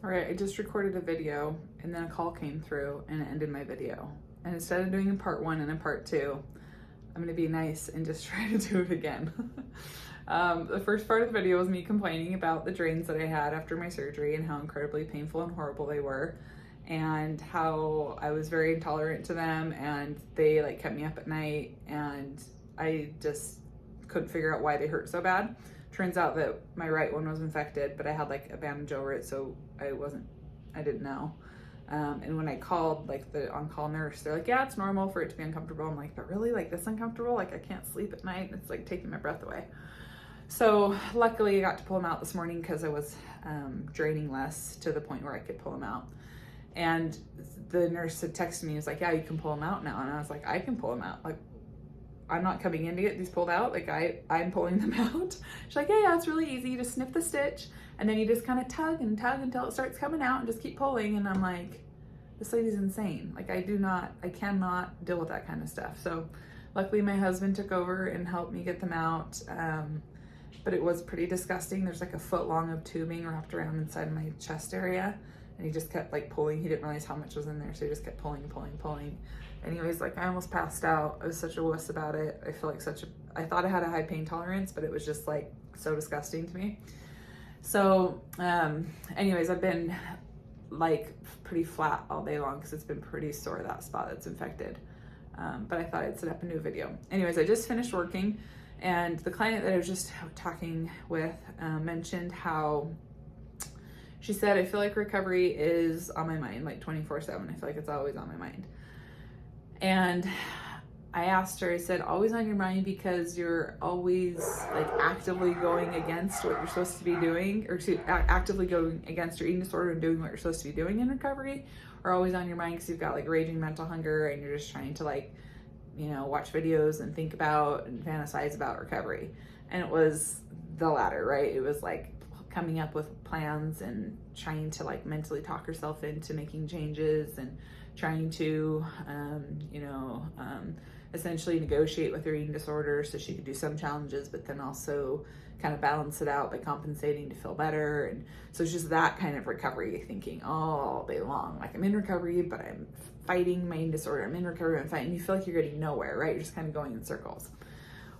All right, I just recorded a video and then a call came through and it ended my video. And instead of doing a part 1 and a part 2, I'm gonna be nice and just try to do it again. The first part of the video was me complaining about the drains that I had after my surgery and how incredibly painful and horrible they were, and how I was very intolerant to them and they like kept me up at night and I just couldn't figure out why they hurt so bad. Turns out that my right one was infected, but I had like a bandage over it, so I didn't know. And when I called like the on-call nurse, they're like, yeah, it's normal for it to be uncomfortable. I'm like, but really, like this uncomfortable? Like I can't sleep at night. It's like taking my breath away. So luckily I got to pull them out this morning because I was draining less to the point where I could pull them out. And the nurse had texted me, was like, yeah, you can pull them out now. And I was like, I can pull them out. Like, I'm not coming in to get these pulled out. Like I'm pulling them out. She's like, yeah, it's really easy. You just snip the stitch and then you just kind of tug and tug until it starts coming out and just keep pulling. And I'm like, this lady's insane. Like I cannot deal with that kind of stuff. So luckily my husband took over and helped me get them out. But it was pretty disgusting. There's like a foot long of tubing wrapped around inside my chest area. And he just kept like pulling. He didn't realize how much was in there. So he just kept pulling. Anyways, like I almost passed out. I was such a wuss about it. I feel like I thought I had a high pain tolerance, but it was just like so disgusting to me. So anyways, I've been like pretty flat all day long because it's been pretty sore, that spot that's infected. But I thought I'd set up a new video. Anyways, I just finished working and the client that I was just talking with mentioned how she said, I feel like recovery is on my mind like 24/7. I feel like it's always on my mind. And I asked her, I said, always on your mind because you're always like actively going against what you're supposed to be doing, or actively going against your eating disorder and doing what you're supposed to be doing in recovery, or always on your mind because you've got like raging mental hunger and you're just trying to like, you know, watch videos and think about and fantasize about recovery. And it was the latter, right? It was like coming up with plans and trying to like mentally talk herself into making changes and trying to, essentially negotiate with her eating disorder so she could do some challenges, but then also kind of balance it out by compensating to feel better. And so it's just that kind of recovery thinking all day long. Like I'm in recovery, but I'm fighting my eating disorder. I'm in recovery, I'm fighting. You feel like you're getting nowhere, right? You're just kind of going in circles.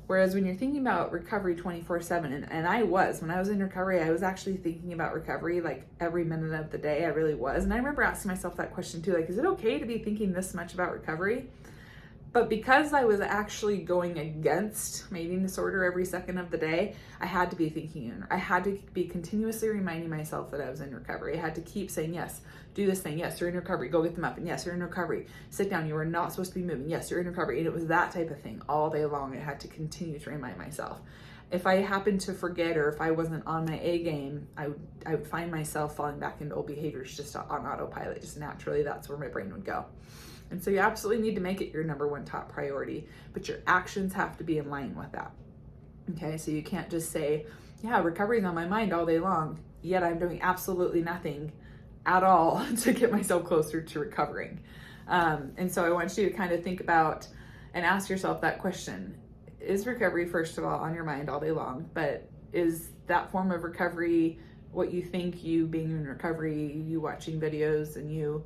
Whereas when you're thinking about recovery 24/7, and when I was in recovery, I was actually thinking about recovery like every minute of the day. I really was. And I remember asking myself that question too, like, is it okay to be thinking this much about recovery? But because I was actually going against my eating disorder every second of the day, I had to be thinking, I had to be continuously reminding myself that I was in recovery. I had to keep saying, yes, do this thing. Yes, you're in recovery. Go get them up. And yes, you're in recovery. Sit down. You are not supposed to be moving. Yes, you're in recovery. And it was that type of thing all day long. I had to continue to remind myself. If I happened to forget or if I wasn't on my A game, I would find myself falling back into old behaviors just on autopilot. Just naturally, that's where my brain would go. And so you absolutely need to make it your number one top priority, but your actions have to be in line with that. Okay, so you can't just say, yeah, recovery is on my mind all day long, yet I'm doing absolutely nothing at all to get myself closer to recovering. And so I want you to kind of think about and ask yourself that question. Is recovery, first of all, on your mind all day long? But is that form of recovery what you think, you being in recovery, you watching videos and you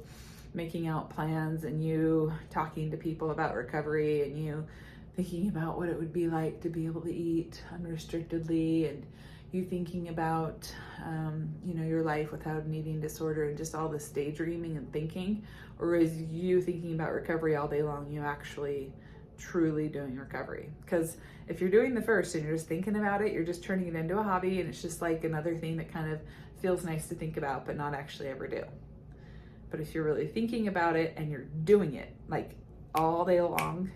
making out plans and you talking to people about recovery and you thinking about what it would be like to be able to eat unrestrictedly and you thinking about, your life without an eating disorder and just all this daydreaming and thinking? Or is you thinking about recovery all day long, you actually truly doing recovery? Because if you're doing the first and you're just thinking about it, you're just turning it into a hobby and it's just like another thing that kind of feels nice to think about but not actually ever do. But if you're really thinking about it and you're doing it like all day long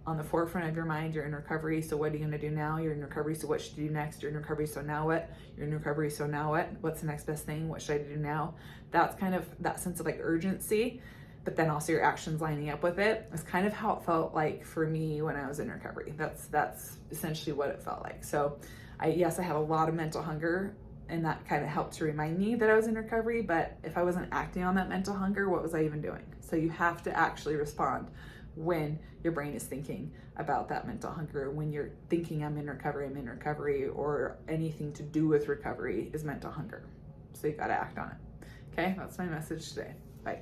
on the forefront of your mind, you're in recovery. So what are you going to do now? You're in recovery. So what should you do next? You're in recovery. So now what? You're in recovery. So now what? What's the next best thing? What should I do now? That's kind of that sense of like urgency, but then also your actions lining up with it. It's kind of how it felt like for me when I was in recovery. That's essentially what it felt like. So I had a lot of mental hunger, and that kind of helped to remind me that I was in recovery. But if I wasn't acting on that mental hunger, what was I even doing? So you have to actually respond when your brain is thinking about that mental hunger. When you're thinking I'm in recovery, or anything to do with recovery is mental hunger. So you got to act on it. Okay, that's my message today. Bye.